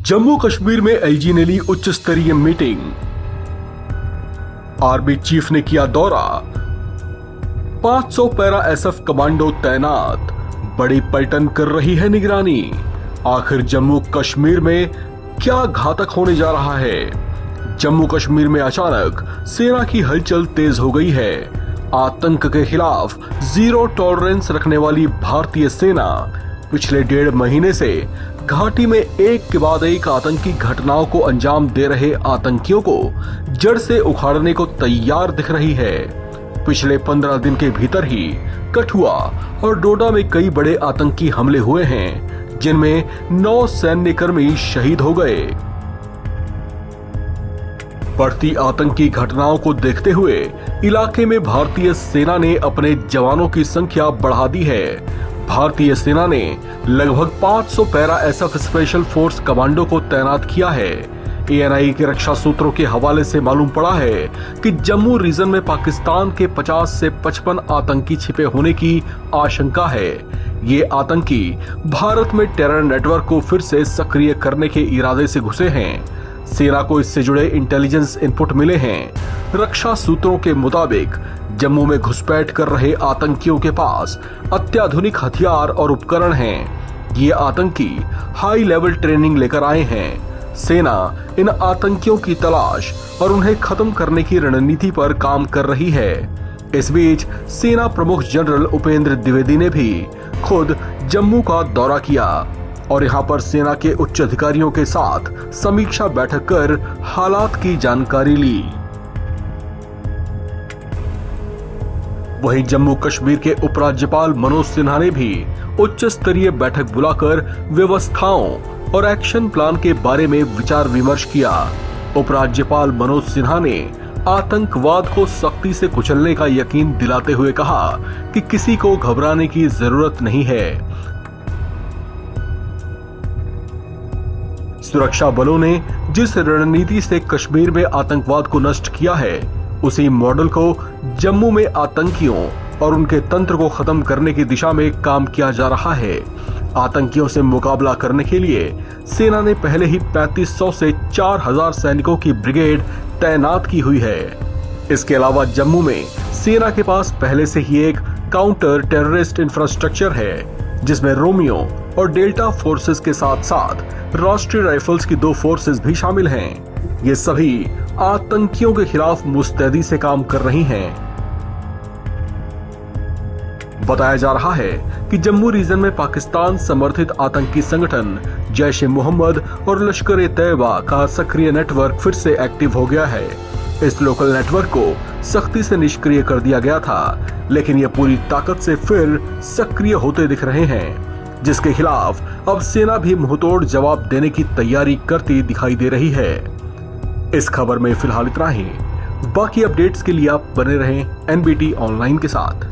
जम्मू कश्मीर में एलजी ने ली उच्च स्तरीय मीटिंग। आर्मी चीफ ने किया दौरा। 500 पैरा एसएफ कमांडो तैनात, बड़ी पलटन कर रही है निगरानी। आखिर जम्मू कश्मीर में क्या घातक होने जा रहा है? जम्मू कश्मीर में अचानक सेना की हलचल तेज हो गई है। आतंक के खिलाफ जीरो टॉलरेंस रखने वाली भारतीय सेना पिछले 1.5 महीने से घाटी में एक के बाद एक आतंकी घटनाओं को अंजाम दे रहे आतंकियों को जड़ से उखाड़ने को तैयार दिख रही है। पिछले 15 दिन के भीतर ही कठुआ और डोडा में कई बड़े आतंकी हमले हुए हैं, जिनमें 9 सैन्यकर्मी शहीद हो गए। बढ़ती आतंकी घटनाओं को देखते हुए इलाके में भारतीय सेना ने अपने जवानों की संख्या बढ़ा दी है। भारतीय सेना ने लगभग 500 para SF special force commando को तैनात किया है। एएनआई के रक्षा सूत्रों के हवाले से मालूम पड़ा है कि जम्मू रीजन में पाकिस्तान के 50 से 55 आतंकी छिपे होने की आशंका है। ये आतंकी भारत में टेरर नेटवर्क को फिर से सक्रिय करने के इरादे से घुसे हैं। सेना को इससे जुड़े इंटेलिजेंस इनपुट मिले हैं। रक्षा सूत्रों के मुताबिक जम्मू में घुसपैठ कर रहे आतंकियों के पास अत्याधुनिक हथियार और उपकरण हैं। ये आतंकी हाई लेवल ट्रेनिंग लेकर आए हैं। सेना इन आतंकियों की तलाश और उन्हें खत्म करने की रणनीति पर काम कर रही है। इस बीच सेना प्रमुख जनरल उपेंद्र द्विवेदी ने भी खुद जम्मू का दौरा किया और यहां पर सेना के उच्च अधिकारियों के साथ समीक्षा बैठक कर हालात की जानकारी ली। वहीं जम्मू कश्मीर के उपराज्यपाल मनोज सिन्हा ने भी उच्च स्तरीय बैठक बुलाकर व्यवस्थाओं और एक्शन प्लान के बारे में विचार विमर्श किया। उपराज्यपाल मनोज सिन्हा ने आतंकवाद को सख्ती से कुचलने का यकीन दिलाते हुए कहा कि किसी को घबराने की जरूरत नहीं है। सुरक्षा बलों ने जिस रणनीति से कश्मीर में आतंकवाद को नष्ट किया है, उसी मॉडल को जम्मू में आतंकियों और उनके तंत्र को खत्म करने की दिशा में काम किया जा रहा है। आतंकियों से मुकाबला करने के लिए सेना ने पहले ही 3500 से 4000 सैनिकों की ब्रिगेड तैनात की हुई है। इसके अलावा जम्मू में सेना के पास पहले से ही एक काउंटर टेररिस्ट इंफ्रास्ट्रक्चर है, जिसमें रोमियो और डेल्टा फोर्सेस के साथ साथ राष्ट्रीय राइफल्स की 2 फोर्सेस भी शामिल हैं। ये सभी आतंकियों के खिलाफ मुस्तैदी से काम कर रही हैं। बताया जा रहा है कि जम्मू रीजन में पाकिस्तान समर्थित आतंकी संगठन जैश ए मोहम्मद और लश्कर ए तैयबा का सक्रिय नेटवर्क फिर से एक्टिव हो गया है। इस लोकल नेटवर्क को सख्ती से निष्क्रिय कर दिया गया था, लेकिन ये पूरी ताकत से फिर सक्रिय होते दिख रहे हैं, जिसके खिलाफ अब सेना भी मुंहतोड़ जवाब देने की तैयारी करती दिखाई दे रही है। इस खबर में फिलहाल इतना ही। बाकी अपडेट्स के लिए आप बने रहें एनबीटी ऑनलाइन के साथ।